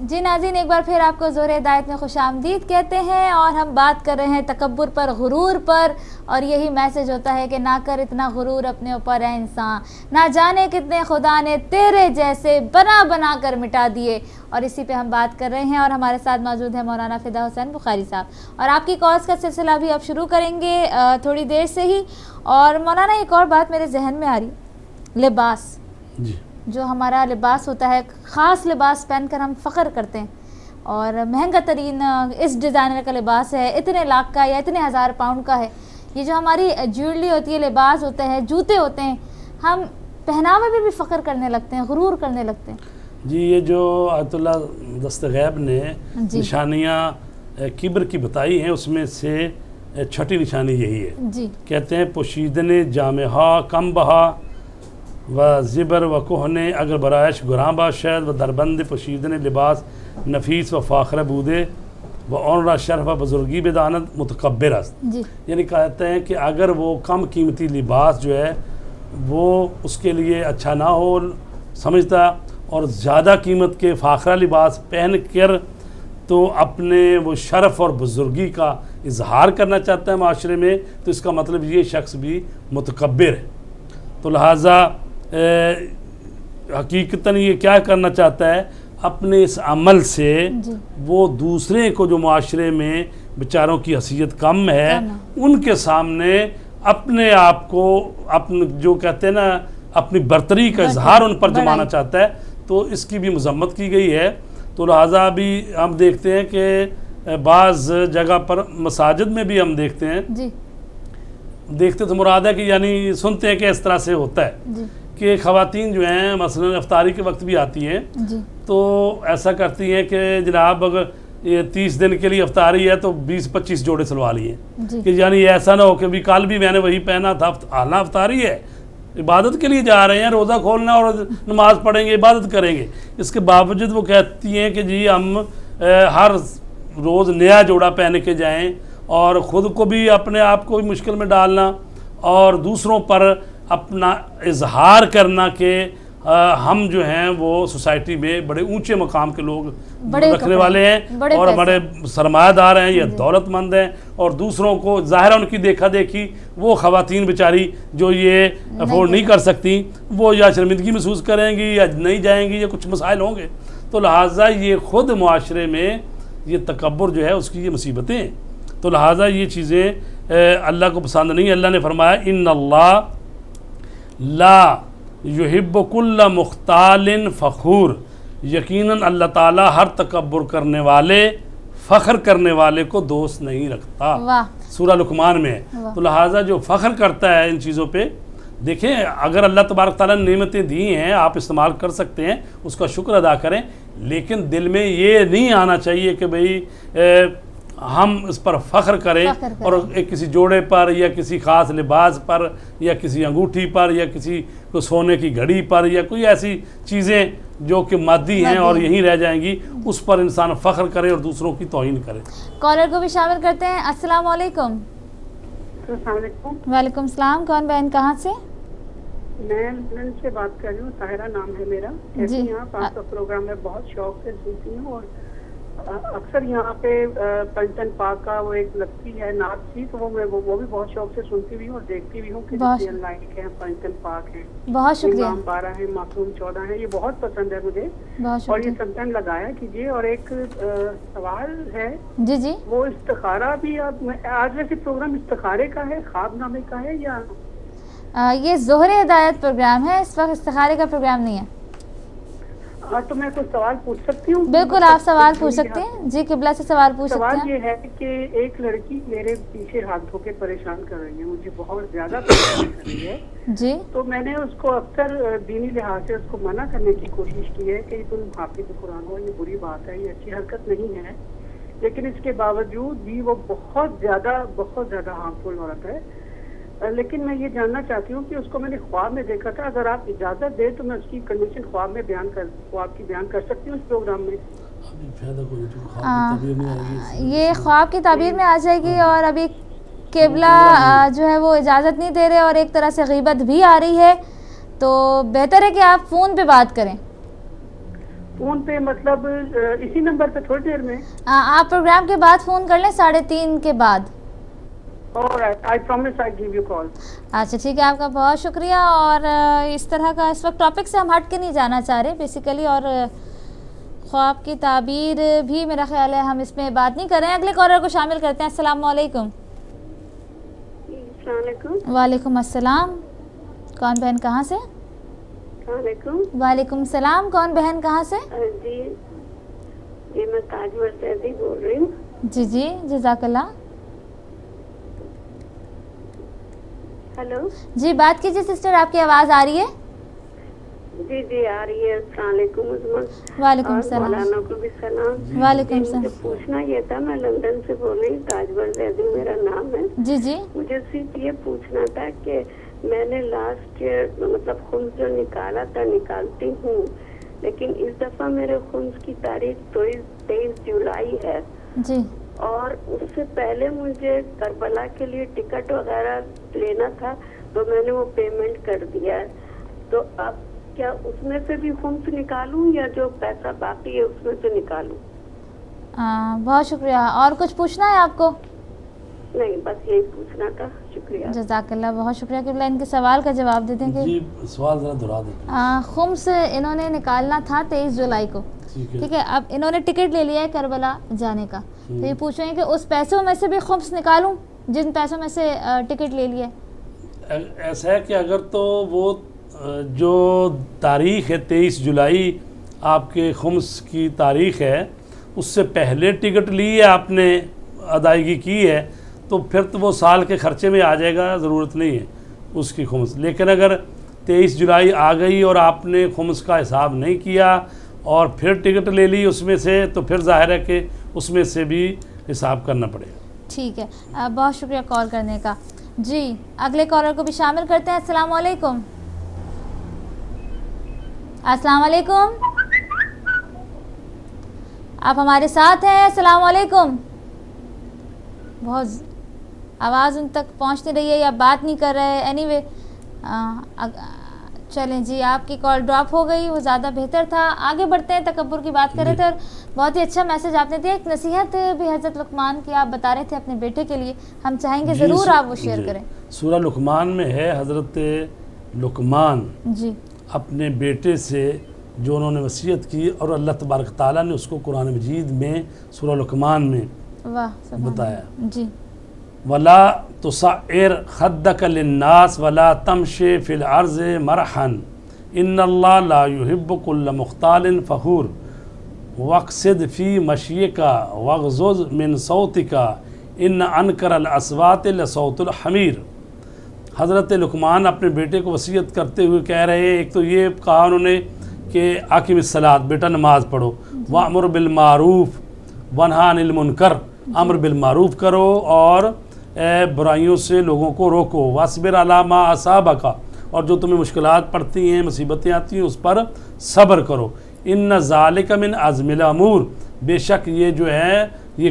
جی ناظرین، ایک بار پھر آپ کو زور ہدایت میں خوش آمدید کہتے ہیں، اور ہم بات کر رہے ہیں تکبر پر، غرور پر، اور یہی میسج ہوتا ہے کہ نہ کر اتنا غرور اپنے اوپر ہے انسان، نہ جانے کتنے خدا نے تیرے جیسے بنا بنا کر مٹا دیے، اور اسی پہ ہم بات کر رہے ہیں۔ اور ہمارے ساتھ موجود ہے مولانا فدا حسین بخاری صاحب، اور آپ کی کالز کا سلسلہ بھی اب شروع کریں گے تھوڑی دیر سے ہی۔ اور مولانا ایک اور بات میرے ذہن میں آ رہی، لباس جی، جو ہمارا لباس ہوتا ہے، خاص لباس پہن کر ہم فخر کرتے ہیں، اور مہنگا ترین اس ڈیزائنر کا لباس ہے، اتنے لاکھ کا یا اتنے ہزار پاؤنڈ کا ہے، یہ جو ہماری جیولری ہوتی ہے، لباس ہوتے ہیں، جوتے ہوتے ہیں، ہم پہناوے میں بھی فخر کرنے لگتے ہیں، غرور کرنے لگتے ہیں۔ جی، یہ جو آیت اللہ دستغیب نے نشانیاں کبر کی بتائی ہیں، اس میں سے چھٹی نشانی یہی ہے۔ جی، کہتے ہیں پوشیدن جامہا کم بہا و زبر و کوہنے اگر برائش گراں باشد و دربند پوشیدن لباس نفیس و فاخر بودے و اون را شرف و بزرگی بدانت متکبر است۔ جی، یعنی کہتے ہیں کہ اگر وہ کم قیمتی لباس جو ہے وہ اس کے لیے اچھا نہ ہو سمجھتا، اور زیادہ قیمت کے فاخرہ لباس پہن کر تو اپنے وہ شرف اور بزرگی کا اظہار کرنا چاہتا ہے معاشرے میں، تو اس کا مطلب یہ شخص بھی متکبر ہے۔ تو لہٰذا حقیقتاً یہ کیا کرنا چاہتا ہے، اپنے اس عمل سے وہ دوسرے کو جو معاشرے میں بیچاروں کی حیثیت کم ہے ان کے سامنے اپنے آپ کو اپنے جو کہتے ہیں نا اپنی برتری کا اظہار ان پر جمانا چاہتا ہے، تو اس کی بھی مذمت کی گئی ہے۔ تو لہٰذا بھی ہم دیکھتے ہیں کہ بعض جگہ پر مساجد میں بھی ہم دیکھتے ہیں، دیکھتے تو مراد ہے کہ یعنی سنتے ہیں کہ اس طرح سے ہوتا ہے کہ خواتین جو ہیں مثلا افطاری کے وقت بھی آتی ہیں تو ایسا کرتی ہیں کہ جناب اگر یہ 30 دن کے لیے افطاری ہے تو 20-25 جوڑے سلوا لیے، کہ یعنی ایسا نہ ہو کہ بھی کل بھی میں نے وہی پہنا تھا، حالانہ افطاری ہے، عبادت کے لیے جا رہے ہیں، روزہ کھولنا اور نماز پڑھیں گے، عبادت کریں گے، اس کے باوجود وہ کہتی ہیں کہ جی ہم ہر روز نیا جوڑا پہن کے جائیں، اور خود کو بھی اپنے آپ کو بھی مشکل میں ڈالنا اور دوسروں پر اپنا اظہار کرنا کہ ہم جو ہیں وہ سوسائٹی میں بڑے اونچے مقام کے لوگ رکھنے والے ہیں اور بڑے سرمایہ دار ہیں یا دولت مند ہیں، اور دوسروں کو ظاہر ان کی دیکھا دیکھی وہ خواتین بیچاری جو یہ افورڈ نہیں کر سکتی وہ یا شرمندگی محسوس کریں گی یا نہیں جائیں گی یا کچھ مسائل ہوں گے، تو لہٰذا یہ خود معاشرے میں یہ تکبر جو ہے اس کی یہ مصیبتیں ہیں، تو لہٰذا یہ چیزیں اللہ کو پسند نہیں۔ اللہ نے فرمایا ان اللہ لا یحب کل مختال فخور، یقیناً اللہ تعالیٰ ہر تکبر کرنے والے فخر کرنے والے کو دوست نہیں رکھتا، سورہ لقمان میں ہے۔ تو لہٰذا جو فخر کرتا ہے ان چیزوں پہ، دیکھیں اگر اللہ تبارک تعالیٰ نے نعمتیں دی ہیں آپ استعمال کر سکتے ہیں، اس کا شکر ادا کریں، لیکن دل میں یہ نہیں آنا چاہیے کہ بھئی ہم اس پر فخر کریں اور کسی جوڑے پر یا کسی خاص لباس پر یا کسی انگوٹھی پر یا کسی کو سونے کی گھڑی پر یا کوئی ایسی چیزیں جو کہ مادی ہیں اور یہیں رہ جائیں گی، اس پر انسان فخر کرے اور دوسروں کی توہین کرے۔ کالر کو بھی شامل کرتے ہیں۔ السلام علیکم۔ السلام علیکم۔ وعلیکم السلام، کون بہن کہاں سے؟ میں لندن سے بات کر رہی ہوں، طاہرہ نام ہے میرا۔ جی، آپ کا پروگرام میں بہت شوق سے سنتی ہوں، اور اکثر یہاں پہ پنچن پاک کا وہ ایک لگتی ہے نعت سی، تو وہ بھی بہت شوق سے سنتی بھی ہوں اور دیکھتی بھی ہوں کہ اللہ کے ہیں، پنچن پاک ہیں، بہت شکریہ، امام 12 ہیں، معصوم 14 ہیں، یہ بہت پسند ہے مجھے اور یہ سمٹائم لگایا کیجیے۔ اور ایک سوال ہے، جی وہ استخارہ بھی آج ویسے پروگرام استخارے کا ہے، خواب نامے کا ہے یا یہ ظہر ہدایت پروگرام ہے، اس وقت استخارے کا پروگرام نہیں ہے۔ تو میں کوئی سوال پوچھ سکتی ہوں؟ بالکل آپ سوال پوچھ سکتے ہیں، جی قبلہ سے سوال پوچھ سکتے ہیں۔ سوال یہ ہے کہ ایک لڑکی میرے پیچھے ہاتھ دھو کے پریشان کر رہی ہے، مجھے بہت زیادہ پریشان کر رہی ہے جی، تو میں نے اس کو اکثر دینی لحاظ سے اس کو منع کرنے کی کوشش کی ہے کہ تم حافظ قرآن ہو، یہ بری بات ہے، یہ اچھی حرکت نہیں ہے، لیکن اس کے باوجود بھی وہ بہت زیادہ ہارمفل عورت ہے۔ لیکن میں یہ جاننا چاہتی ہوں کہ اس کو میں نے خواب میں دیکھا تھا، اگر آپ اجازت دیں تو میں اس کی کنڈیشن خواب کی بیان کر سکتی ہوں اس پروگرام میں؟ یہ خواب کی تعبیر میں آ جائے گی، اور ابھی قبلہ جو ہے وہ اجازت نہیں دے رہے اور ایک طرح سے غیبت بھی آ رہی ہے، تو بہتر ہے کہ آپ فون پہ بات کریں۔ فون پہ مطلب اسی نمبر پہ تھوڑی دیر میں. آپ پروگرام کے بعد فون کر لیں 3:30 کے بعد. Alright, I promise I'll give you call. اچھا ٹھیک ہے, آپ کا بہت شکریہ. اور اس طرح کا اس وقت ٹاپک سے ہم ہٹ کے نہیں جانا چاہ رہے بیسیکلی, اور خواب کی تعبیر بھی میرا خیال ہے ہم اس میں بات نہیں کر رہے ہیں. اگلے کالر کو شامل کرتے ہیں. السلام علیکم. السلام علیکم. وعلیکم السلام. کون بہن کہاں سے؟ السلام علیکم. وعلیکم السلام. کون بہن کہاں سے؟ جی میں تاجور سیدی بول رہی ہوں. جی جزاک اللہ. ہیلو جی بات کیجیے سسٹر, آپ کی آواز آ رہی ہے؟ جی آ رہی ہے. السلام علیکم عظما. وعلیکم السلام. مولانا کو بھی سلام. وعلیکم السلام. مجھے پوچھنا یہ تھا, میں لندن سے بول رہی ہوں, تاجور زیدی میرا نام ہے. جی مجھے صرف یہ پوچھنا تھا کہ میں نے لاسٹ ایئر مطلب خمس جو نکالا تھا, نکالتی ہوں, لیکن اس دفعہ میرے خمس کی تاریخ 23 جولائی ہے. جی. اور اس سے پہلے مجھے کربلا کے لیے ٹکٹ وغیرہ لینا تھا, تو میں نے وہ پیمنٹ کر دیا ہے. تو اب کیا اس میں سے بھی خمس نکالوں یا جو پیسہ باقی ہے اس میں سے نکالوں؟ بہت شکریہ. اور کچھ پوچھنا ہے آپ کو؟ نہیں, بس یہی پوچھنا تھا. شکریہ. جزاک اللہ, بہت شکریہ. کہ ان کے سوال کا جواب دے دیں. جی سوال ذرا دہرا دیں. خمس انہوں نے نکالنا تھا 23 جولائی کو, ٹھیک ہے. اب انہوں نے ٹکٹ لے لیا ہے کربلا جانے کا, تو یہ پوچھ رہے ہیں کہ اس پیسوں میں سے بھی خمس نکالوں جن پیسوں میں سے ٹکٹ لے لیا ہے. ایسا ہے کہ اگر تو وہ جو تاریخ ہے 23 جولائی آپ کے خمس کی تاریخ ہے, اس سے پہلے ٹکٹ لی ہے آپ نے, ادائیگی کی ہے, تو پھر تو وہ سال کے خرچے میں آ جائے گا, ضرورت نہیں ہے اس کی خمس. لیکن اگر 23 جولائی آ گئی اور آپ نے خمس کا حساب نہیں کیا اور پھر ٹکٹ لے لی اس میں سے, تو پھر ظاہر ہے کہ اس میں سے بھی حساب کرنا پڑے گا. ٹھیک ہے, بہت شکریہ کال کرنے کا. جی اگلے کالر کو بھی شامل کرتے ہیں. السلام علیکم. السلام علیکم, آپ ہمارے ساتھ ہیں؟ السلام علیکم. بہت آواز ان تک پہنچ نہیں رہی ہے یا بات نہیں کر رہے. اینی وے چلیں جی, آپ کی کال ڈراپ ہو گئی, وہ زیادہ بہتر تھا. آگے بڑھتے ہیں, تکبر کی بات کر رہے تھے اور بہت ہی اچھا میسج آپ نے دیا. ایک نصیحت بھی حضرت لقمان کی آپ بتا رہے تھے اپنے بیٹے کے لیے, ہم چاہیں گے ضرور آپ وہ شیئر کریں. سورہ لقمان میں ہے, حضرت لقمان جی اپنے بیٹے سے جو انہوں نے وصیت کی, اور اللہ تبارک تعالیٰ نے اس کو قرآن مجید میں سورہ لقمان میں بتایا. جی. وَلَا تُصَعِّرْ خَدَّكَ لِلنَّاسِ وَلَا تَمْشِ فِي الْأَرْضِ مَرَحًا إِنَّ اللَّهَ لَا يُحِبُّ كُلَّ مُخْتَالٍ فَخُورٍ وَاقْصِدْ فِي مَشْيِكَ وَاغْضُضْ مِنْ صَوْتِكَ إِنَّ أَنْكَرَ الْأَصْوَاتِ لَصَوْتُ الْحَمِيرِ. حضرت لقمان اپنے بیٹے کو وصیت کرتے ہوئے کہہ رہے ہیں, ایک تو یہ کہا انہوں نے کہ اقیم الصلاۃ, بیٹا نماز پڑھو, وَأْمُرْ بِالْمَعْرُوفِ وَانْهَ عَنِ الْمُنْكَرِ, امر بالمعروف کرو اور برائیوں سے لوگوں کو روکو. وَاصْبِرْ عَلَىٰ مَا أَصَابَكَ, اور جو تمہیں مشکلات پڑتی ہیں, مصیبتیں آتی ہیں, اس پر صبر کرو. إِنَّ ذَلِكَ مِنْ عَزْمِ الْأُمُورِ, بے شک یہ جو ہے یہ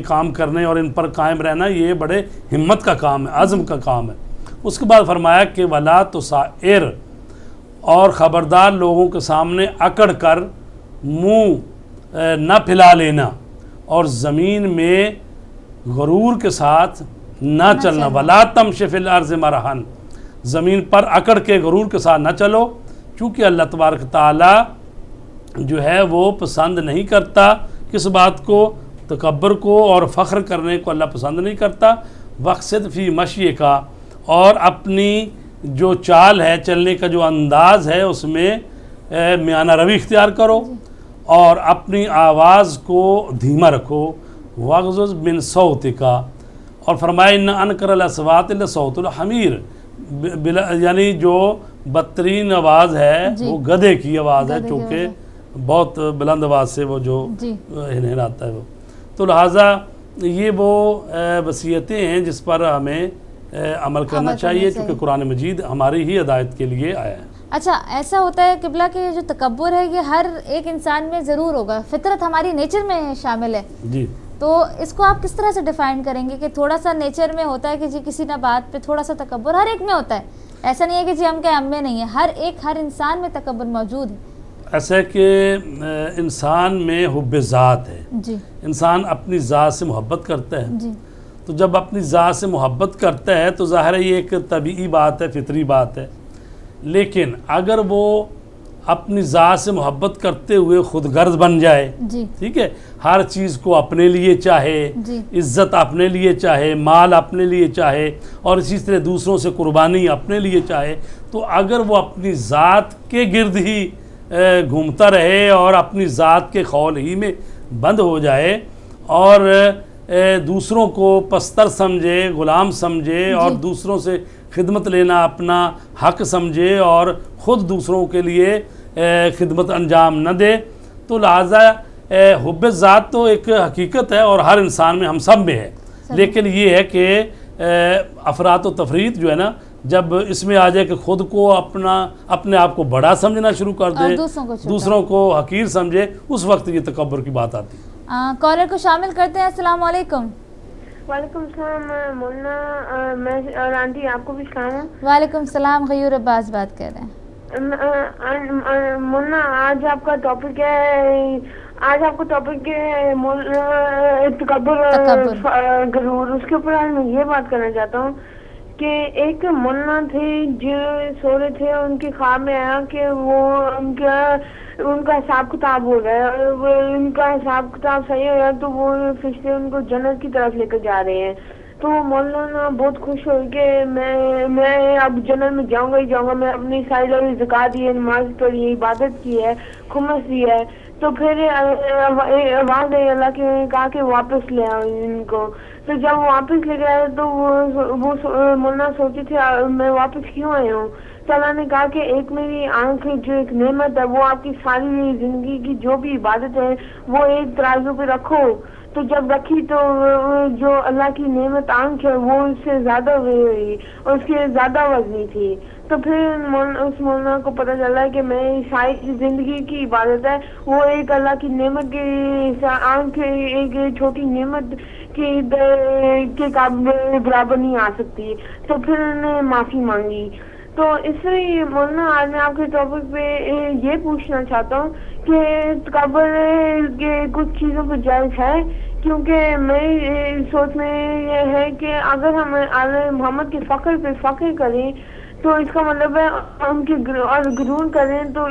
کام کرنے اور ان پر قائم رہنا یہ بڑے ہمت کا کام ہے, عزم کا کام ہے. اس کے بعد فرمایا کہ وَلَا تُصَعِّرْ, اور خبردار لوگوں کے سامنے اکڑ کر منہ نہ پھیلا لینا, اور زمین میں غرور کے ساتھ نہ چلنا. وَلَا تَمْشِ فِي الْأَرْضِ مَرَحًا, زمین پر اکڑ کے غرور کے ساتھ نہ چلو, چونکہ اللہ تبارک تعالیٰ جو ہے وہ پسند نہیں کرتا کس بات کو, تکبر کو اور فخر کرنے کو اللہ پسند نہیں کرتا. وَاقْصِدْ فِي مَشْيِكَ, اور اپنی جو چال ہے, چلنے کا جو انداز ہے, اس میں میانہ روی اختیار کرو اور اپنی آواز کو دھیما رکھو. وَاغْضُضْ مِنْ صَوْتِكَ, اور فرمایا اِنَّ أَنْكَرَ الْأَصْوَاتِ لَصَوْتُ الْحَمِيرِ, یعنی جو بدترین آواز ہے وہ گدھے کی آواز ہے, چونکہ بہت بلند آواز سے وہ جو ہنہناتا ہے وہ. تو لہٰذا یہ وہ وصیتیں ہیں جس پر ہمیں عمل کرنا چاہیے, چونکہ قرآن مجید ہماری ہی ہدایت کے لیے آیا ہے. اچھا ایسا ہوتا ہے قبلہ کہ یہ جو تکبر ہے یہ ہر ایک انسان میں ضرور ہوگا, فطرت ہماری نیچر میں شامل ہے. جی. تو اس کو آپ کس طرح سے ڈیفائن کریں گے کہ تھوڑا سا نیچر میں ہوتا ہے کہ جی کسی نہ بات پہ تھوڑا سا تکبر ہر ایک میں ہوتا ہے, ایسا نہیں ہے کہ جی ہم کہ ہم میں نہیں ہے, ہر انسان میں تکبر موجود ہے. ایسا ہے کہ انسان میں حب ذات ہے، جی انسان اپنی ذات سے محبت کرتا ہے، جی تو جب اپنی ذات سے محبت کرتا ہے تو ظاہر ہے یہ ایک طبیعی بات ہے، فطری بات ہے، لیکن اگر وہ اپنی ذات سے محبت کرتے ہوئے خود غرض بن جائے، جی ٹھیک ہے، ہر چیز کو اپنے لیے چاہے، جی عزت اپنے لیے چاہے، مال اپنے لیے چاہے، اور اسی طرح دوسروں سے قربانی اپنے لیے چاہے، تو اگر وہ اپنی ذات کے گرد ہی گھومتا رہے اور اپنی ذات کے خول ہی میں بند ہو جائے اور دوسروں کو پستر سمجھے، غلام سمجھے، اور دوسروں سے خدمت لینا اپنا حق سمجھے اور خود دوسروں کے لیے خدمت انجام نہ دے، تو لہٰذا حب ذات تو ایک حقیقت ہے اور ہر انسان میں، ہم سب میں ہے، لیکن یہ ہے کہ افراط و تفریط جو ہے نا، جب اس میں آ جائے کہ خود کو اپنے آپ کو بڑا سمجھنا شروع کر دے، دوسروں کو حقیر سمجھے، اس وقت یہ تکبر کی بات آتی ہے۔ کالر کو شامل کرتے ہیں۔ السلام علیکم۔ وعلیکم السلام مولانا، میں اور آنٹی آپ کو بھی سلام۔ وعلیکم السلام، غیور عباس بات کر رہے ہیں۔ مولانا آج آپ کا ٹاپک ہے، تکبر غرور، اس کے اوپر آج میں یہ بات کرنا چاہتا ہوں کہ ایک مولانا تھے جو سو رہے تھے، ان کے خواب میں آیا کہ وہ ان کا حساب کتاب ہو رہا ہے، اور ان کا حساب کتاب صحیح ہو رہا ہے تو وہ فرشتے ان کو جنت کی طرف لے کر جا رہے ہیں۔ تو مولانا بہت خوش ہوئے کہ میں اب جنت میں جاؤں گا ہی جاؤں گا، میں اپنی ساری لوگ زکات دی ہے، نماز پڑھی ہے، عبادت کی ہے، خمس دی ہے۔ تو پھر آواز آئی اللہ کی، کہا کہ واپس لے آؤ ان کو۔ تو جب واپس لے گئے تو وہ مولانا سوچے تھے میں واپس کیوں آئے ہوں؟ تو اللہ نے کہا کہ ایک میری آنکھ جو ایک نعمت ہے، وہ آپ کی ساری زندگی کی جو بھی عبادت ہے وہ ایک ترازو پہ رکھو۔ تو جب رکھی تو جو اللہ کی نعمت آنکھ ہے وہ اس سے زیادہ ہوئی اور اس کی زیادہ وزنی تھی۔ تو پھر اس مولانا کو پتہ چلا کہ میں ساری زندگی کی عبادت ہے وہ ایک اللہ کی نعمت کی آنکھ، ایک چھوٹی نعمت کے برابر نہیں آ سکتی۔ تو پھر انہوں نے معافی مانگی۔ تو اس لیے مولانا آج میں آپ کے ٹاپک پہ یہ پوچھنا چاہتا ہوں کہ تکبر کے کچھ چیزوں پہ جائز ہے، کیونکہ میری سوچ میں یہ ہے کہ اگر ہم آل محمد کے فخر پہ فخر کریں تو اس کا مطلب ہے ان کے غرور کریں تو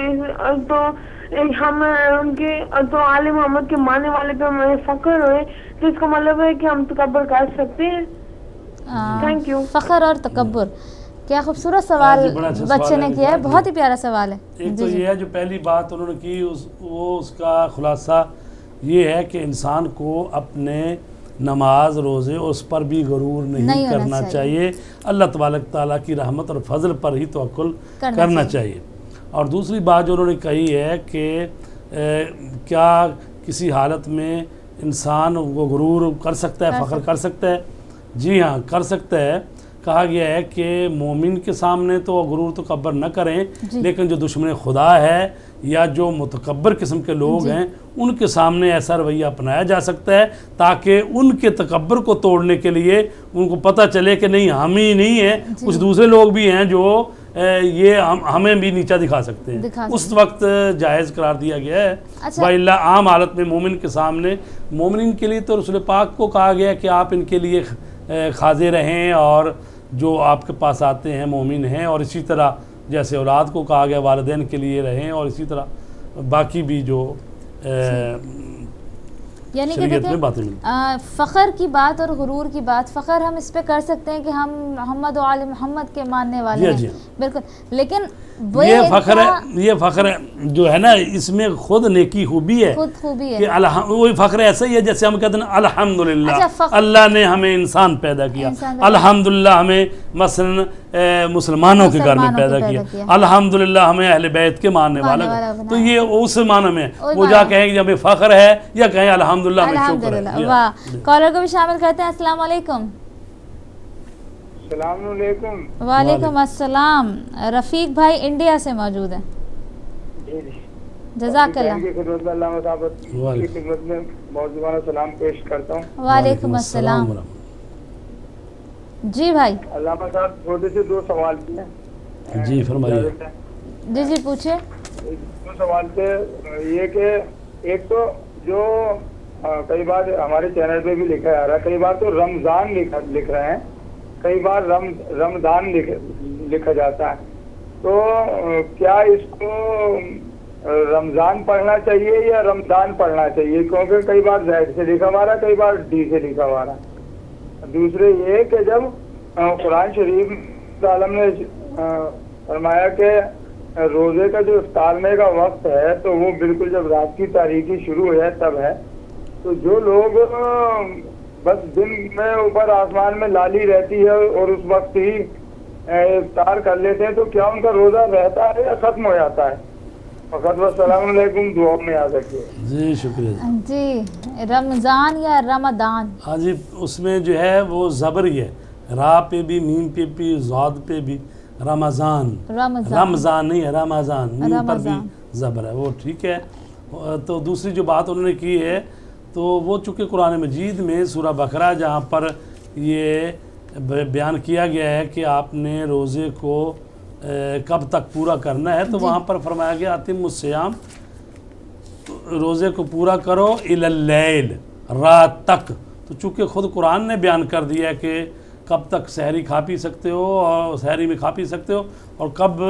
ہم ان کے تو آل محمد کے ماننے والے پہ ہمیں فخر ہوئے تو اس کا مطلب ہے کہ ہم تکبر کر سکتے ہیں۔ Thank you. فخر اور تکبر، کیا خوبصورت سوال بچے نے کیا ہے، بہت ہی پیارا سوال ہے۔ ایک تو یہ ہے جو پہلی بات انہوں نے کی وہ اس کا خلاصہ یہ ہے کہ انسان کو اپنے نماز روزے اس پر بھی غرور نہیں کرنا چاہیے، اللہ تبارک تعالیٰ کی رحمت اور فضل پر ہی توکل کرنا چاہیے۔ اور دوسری بات جو انہوں نے کہی ہے کہ کیا کسی حالت میں انسان وہ غرور کر سکتا ہے، فخر کر سکتا ہے؟ جی ہاں، کر سکتا ہے۔ کہا گیا ہے کہ مومن کے سامنے تو غرور تکبر نہ کریں، لیکن جو دشمن خدا ہے یا جو متکبر قسم کے لوگ ہیں ان کے سامنے ایسا رویہ اپنایا جا سکتا ہے تاکہ ان کے تکبر کو توڑنے کے لیے ان کو پتہ چلے کہ نہیں ہم ہی نہیں ہیں، کچھ دوسرے لوگ بھی ہیں جو یہ ہمیں بھی نیچا دکھا سکتے ہیں، اس وقت جائز قرار دیا گیا ہے۔ وَإِلَّا عام حالت میں مومن کے سامنے، مومنین کے لیے تو رسول پاک کو کہا گیا کہ آپ ان کے لیے خاضع رہیں اور جو آپ کے پاس آتے ہیں مومن ہیں، اور اسی طرح جیسے اولاد کو کہا گیا والدین کے لیے رہیں، اور اسی طرح باقی بھی جو یعنی کہ دیکھیں فخر کی بات اور غرور کی بات، فخر ہم اس پہ کر سکتے ہیں کہ ہم محمد و آل محمد کے ماننے والے ہیں، بالکل، لیکن یہ فخر جو ہے نا اس میں خود نیکی خوبی ہے کہ وہی فخر ایسا ہی ہے جیسے ہم کہتے ہیں الحمدللہ اللہ نے ہمیں انسان پیدا کیا، الحمدللہ ہمیں مثلا مسلمانوں کے گھر میں پیدا کیا، الحمدللہ ہمیں اہل بیت کے ماننے والا، تو یہ اس معنی میں وہ جا کہیں کہ ہمیں فخر ہے یا کہیں الحمدللہ ہمیں شکر ہے۔ واہ، کالر کو بھی شامل کرتے ہیں۔ السلام علیکم۔ السلام علیکم۔ وعلیکم السلام۔ رفیق بھائی انڈیا سے موجود ہیں، جزاک اللہ۔ سلام پیش کرتا ہوں۔ وعلیکم السلام۔ جی بھائی۔ علامہ صاحب چھوٹے سے دو سوال کیے۔ جی فرمائیے۔ جی جی پوچھے۔ دو سوال تھے یہ کہ ایک تو جو کئی بار ہمارے چینل پہ بھی لکھا جا رہا ہے، کئی بار تو رمضان لکھ رہے ہیں، کئی بار رمضان لکھا جاتا ہے، تو کیا اس کو رمضان پڑھنا چاہیے یا رمضان پڑھنا چاہیے؟ کیونکہ کئی بار زید سے لکھا ہوا رہا ہے، کئی بار ڈی سے لکھا ہوا رہا ہے۔ دوسرے یہ کہ جب قرآن شریف عالم نے فرمایا کہ روزے کا جو افطارنے کا وقت ہے تو وہ بالکل جب رات کی تاریکی شروع ہے تب ہے، تو جو لوگ بس دن میں اوپر آسمان میں لالی رہتی ہے اور اس وقت ہی افطار کر لیتے ہیں، تو کیا ان کا روزہ رہتا ہے یا ختم ہو جاتا ہے؟ فقط السلام علیکم، دعا میں آ سکے۔ جی شکریہ جی، رمضان یا رمضان؟ ہاں جی، اس میں جو ہے وہ زبر ہی ہے، را پہ بھی، میم پہ بھی، زاد پہ بھی، رمضان رمضان نہیں ہے، رمضان، میم پر بھی زبر ہے، وہ ٹھیک ہے۔ تو دوسری جو بات انہوں نے کی ہے تو وہ چونکہ قرآن مجید میں سورہ بقرہ جہاں پر یہ بیان کیا گیا ہے کہ آپ نے روزے کو کب تک پورا کرنا ہے، تو وہاں پر فرمایا گیا اتم الصیام، روزے کو پورا کرو الی اللیل، رات تک۔ تو چونکہ خود قرآن نے بیان کر دیا ہے کہ کب تک سحری کھا پی سکتے ہو اور سحری میں کھا پی سکتے ہو، اور کب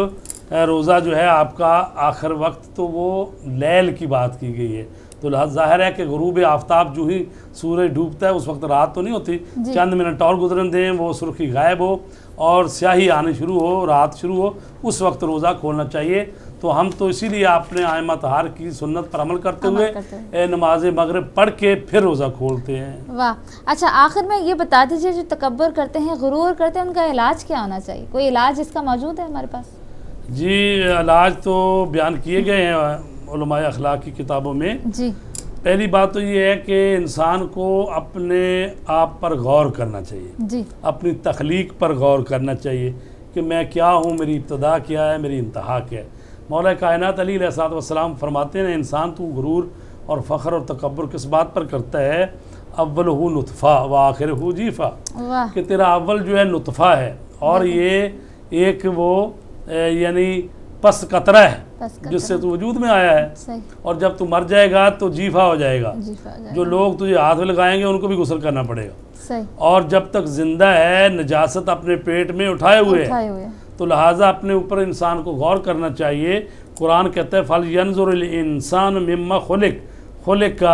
روزہ جو ہے آپ کا آخر وقت، تو وہ لیل کی بات کی گئی ہے۔ تو لہذا ظاہر ہے کہ غروب آفتاب جو ہی سورج ڈوبتا ہے اس وقت رات تو نہیں ہوتی، چند منٹ اور گزرن دیں، وہ سرخی غائب ہو اور سیاہی آنے شروع ہو، رات شروع ہو، اس وقت روزہ کھولنا چاہیے۔ تو ہم تو اسی لیے اپنے ائمہ طہار کی سنت پر عمل کرتے ہوئے نماز مغرب پڑھ کے پھر روزہ کھولتے ہیں۔ واہ، اچھا آخر میں یہ بتا دیجئے جو تکبر کرتے ہیں، غرور کرتے ہیں، ان کا علاج کیا ہونا چاہیے؟ کوئی علاج اس کا موجود ہے ہمارے پاس؟ جی علاج تو بیان کیے گئے ہیں علماء اخلاق کی کتابوں میں۔ جی، پہلی بات تو یہ ہے کہ انسان کو اپنے آپ پر غور کرنا چاہیے، جی، اپنی تخلیق پر غور کرنا چاہیے کہ میں کیا ہوں، میری ابتدا کیا ہے، میری انتہا کیا ہے۔ مولا کائنات علیہ السلام فرماتے ہیں انسان تو غرور اور فخر اور تکبر کس بات پر کرتا ہے؟ اولہ نطفہ و آخرہ جیفہ، کہ تیرا اول جو ہے نطفہ ہے اور یہ ایک وہ یعنی پس قطرہ ہے جس سے تو وجود میں آیا ہے، اور جب تو مر جائے گا تو جیفہ ہو جائے گا، جو لوگ تجھے ہاتھ میں لگائیں گے ان کو بھی غسل کرنا پڑے گا، اور جب تک زندہ ہے نجاست اپنے پیٹ میں اٹھائے ہوئے ہے، تو لہٰذا اپنے اوپر انسان کو غور کرنا چاہیے۔ قرآن کہتا ہے فَلْيَنْظُرِ الْإِنسَانُ مِمَّا خُلِقَ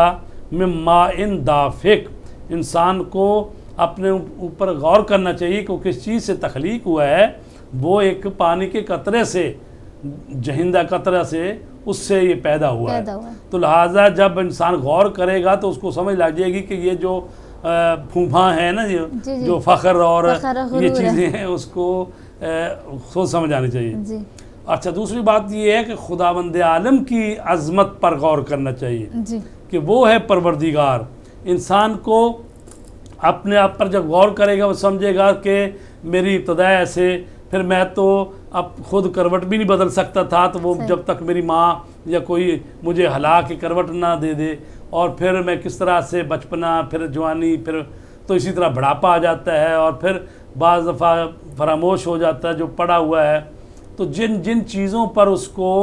مِن مَّاءٍ دَافِقٍ، انسان کو اپنے اوپر غور کرنا چاہیے کہ وہ کس چیز سے تخلیق ہوا ہے۔ وہ ایک پانی کے قطرے سے، جہندہ قطرہ سے، اس سے یہ پیدا ہوا ہے۔ تو لہٰذا جب انسان غور کرے گا تو اس کو سمجھ لگ جائے گی کہ یہ جو پھوپھاں ہیں نا، جو فخر اور یہ چیزیں ہیں، اس کو سوچ سمجھ آنی چاہیے۔ اچھا دوسری بات یہ ہے کہ خداوند عالم کی عظمت پر غور کرنا چاہیے کہ وہ ہے پروردگار۔ انسان کو اپنے آپ پر جب غور کرے گا وہ سمجھے گا کہ میری ابتدا ایسے، پھر میں تو اب خود کروٹ بھی نہیں بدل سکتا تھا، تو وہ جب تک میری ماں یا کوئی مجھے ہلا کے کروٹ نہ دے دے، اور پھر میں کس طرح سے بچپنا، پھر جوانی، پھر تو اسی طرح بڑھاپا آ جاتا ہے، اور پھر بعض دفعہ فراموش ہو جاتا ہے جو پڑا ہوا ہے۔ تو جن چیزوں پر اس کو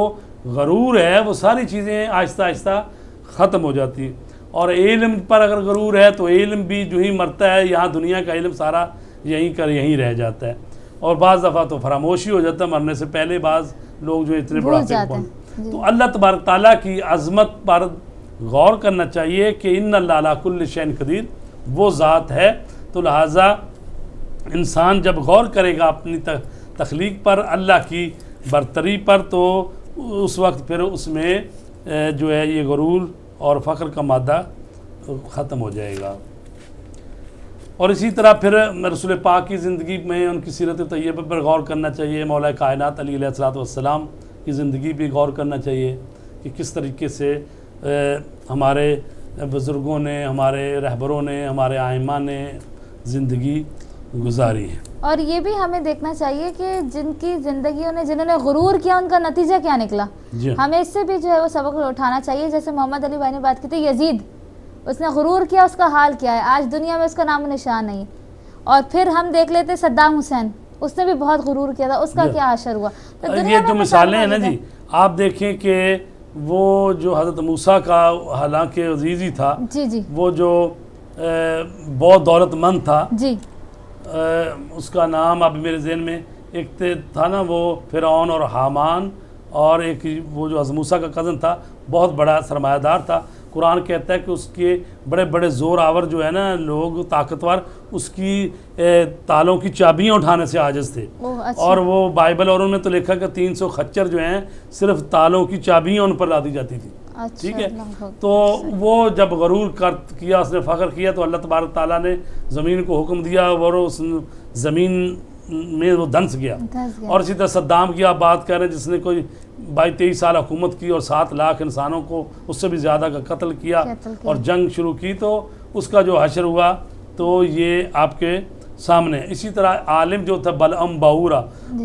غرور ہے وہ ساری چیزیں آہستہ آہستہ ختم ہو جاتی ہیں، اور علم پر اگر غرور ہے تو علم بھی جو ہی مرتا ہے، یہاں دنیا کا علم سارا یہیں رہ جاتا ہے، اور بعض دفعہ تو فراموشی ہو جاتا ہے مرنے سے پہلے، بعض لوگ جو اتنے بڑھاپے ہیں۔ تو اللہ تبارک تعالیٰ کی عظمت پر غور کرنا چاہیے کہ ان اللہ علی کل شیء قدیر، وہ ذات ہے۔ تو لہٰذا انسان جب غور کرے گا اپنی تخلیق پر، اللہ کی برتری پر، تو اس وقت پھر اس میں جو ہے یہ غرور اور فخر کا مادہ ختم ہو جائے گا۔ اور اسی طرح پھر رسول پاک کی زندگی میں ان کی سیرت طیبہ پر غور کرنا چاہیے، مولا کائنات علیہ السلام کی زندگی پہ غور کرنا چاہیے کہ کس طریقے سے ہمارے بزرگوں نے، ہمارے رہبروں نے، ہمارے ائمہ نے زندگی گزاری ہے۔ اور یہ بھی ہمیں دیکھنا چاہیے کہ جن کی زندگیوں نے، جنہوں نے غرور کیا، ان کا نتیجہ کیا نکلا۔ ہمیں اس سے بھی جو ہے وہ سبق اٹھانا چاہیے۔ جیسے محمد علی بھائی نے بات کی تھی، یزید، اس نے غرور کیا، اس کا حال کیا ہے، آج دنیا میں اس کا نام و نشان نہیں۔ اور پھر ہم دیکھ لیتے صدام حسین، اس نے بھی بہت غرور کیا تھا، اس کا کیا حشر ہوا۔ یہ جو مثالیں ہیں نا جی، آپ دیکھیں کہ وہ جو حضرت موسیٰ کا حالانکہ عزیز ہی تھا، جی جی، وہ جو بہت دولت مند تھا، جی اس کا نام اب میرے ذہن میں ایک تھا نا، وہ فرعون اور حامان، اور ایک وہ جو حضرت موسیٰ کا کزن تھا، بہت بڑا سرمایہ دار تھا۔ قرآن کہتا ہے کہ اس کے بڑے بڑے زور آور جو ہے نا لوگ طاقتور، اس کی تالوں کی چابیاں اٹھانے سے عاجز تھے۔ اور وہ بائبل اور ان میں تو لکھا کہ 300 خچر جو ہیں صرف تالوں کی چابیاں ان پر لادی جاتی تھی، ٹھیک ہے۔ تو وہ جب غرور کیا، اس نے فخر کیا، تو اللہ تبارک تعالیٰ نے زمین کو حکم دیا اور اس زمین میں وہ دھنس گیا۔ اور اسی طرح صدام کی آپ بات کر رہے ہیں، جس نے کوئی 22-23 سال حکومت کی اور 7 لاکھ انسانوں کو اس سے بھی زیادہ کا قتل کیا اور جنگ شروع کی، تو اس کا جو حشر ہوا تو یہ آپ کے سامنے۔ اسی طرح عالم جو تھا بلعم باورا،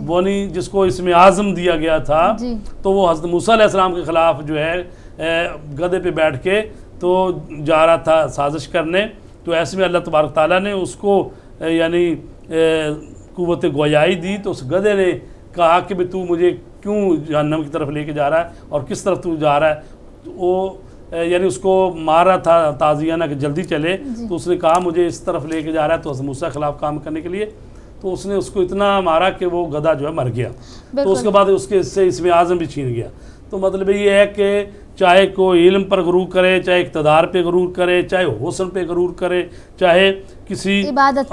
وہ نہیں جس کو اسم اعظم دیا گیا تھا، تو وہ حضرت موسیٰ علیہ السلام کے خلاف جو ہے گدھے پہ بیٹھ کے تو جا رہا تھا سازش کرنے، تو ایسے میں اللہ تبارک تعالیٰ نے اس کو یعنی قوت گویائی دی، تو اس گدھے نے کہا کہ تو مجھے کیوں جہنم کی طرف لے کے جا رہا ہے اور کس طرف تو جا رہا ہے، تو وہ یعنی اس کو مارا تھا تعزیانہ کہ جلدی چلے، تو اس نے کہا مجھے اس طرف لے کے جا رہا ہے تو حضرت موسیٰ کے خلاف کام کرنے کے لیے، تو اس نے اس کو اتنا مارا کہ وہ گدھا جو ہے مر گیا، تو اس کے بعد اس کے سے اسم اعظم بھی چھین گیا۔ تو مطلب یہ ہے کہ چاہے کوئی علم پر غرور کرے، چاہے اقتدار پہ غرور کرے، چاہے حسن پہ غرور کرے، چاحے کسی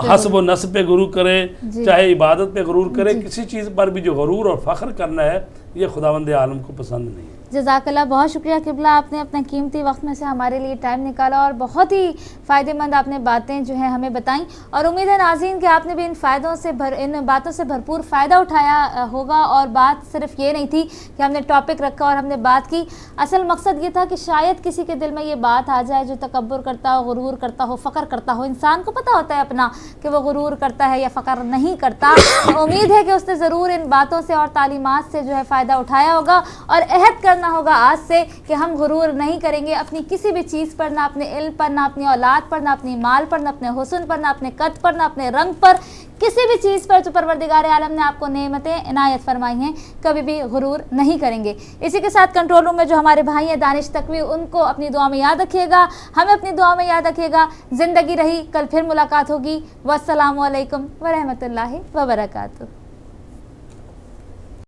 حسب و نسب پہ غرور کرے، چاہے عبادت پہ غرور کرے، کسی چیز پر بھی جو غرور اور فخر کرنا ہے یہ خداوند عالم کو پسند نہیں ہے۔ جزاک اللہ، بہت شکریہ قبلہ، آپ نے اپنا قیمتی وقت میں سے ہمارے لیے ٹائم نکالا اور بہت ہی فائدہ مند آپ نے باتیں جو ہیں ہمیں بتائیں، اور امید ہے ناظرین کہ آپ نے بھی ان باتوں سے بھرپور فائدہ اٹھایا ہوگا۔ اور بات صرف یہ نہیں تھی کہ ہم نے ٹاپک رکھا اور ہم نے بات کی، اصل مقصد یہ تھا کہ شاید کسی کے دل میں یہ بات آ جائے جو تکبر کرتا ہو، غرور کرتا ہو، فخر کرتا ہو۔ انسان کو پتہ ہوتا ہے اپنا کہ وہ غرور کرتا ہے یا فخر نہیں کرتا۔ امید ہے کہ اس نے ضرور ان باتوں سے اور تعلیمات سے جو ہے فائدہ اٹھایا ہوگا، اور عہد کرنا ہوگا آج سے کہ ہم غرور نہیں کریں گے اپنی کسی بھی چیز پر، نہ اپنے علم پر، نہ اپنی اولاد پر، نہ اپنی مال پر، نہ اپنے حسن پر، نہ اپنے قد پر، نہ اپنے رنگ پر، کسی بھی چیز پر جو پروردگار عالم نے آپ کو نعمتیں عنایت فرمائی ہیں، کبھی بھی غرور نہیں کریں گے۔ اسی کے ساتھ کنٹرول روم میں جو ہمارے بھائی ہیں دانش تقوی، ان کو اپنی دعا میں یاد رکھیے گا، ہمیں اپنی دعا میں یاد رکھیے گا۔ زندگی رہی، کل پھر ملاقات ہوگی۔ والسلام علیکم ورحمۃ اللہ وبرکاتہ۔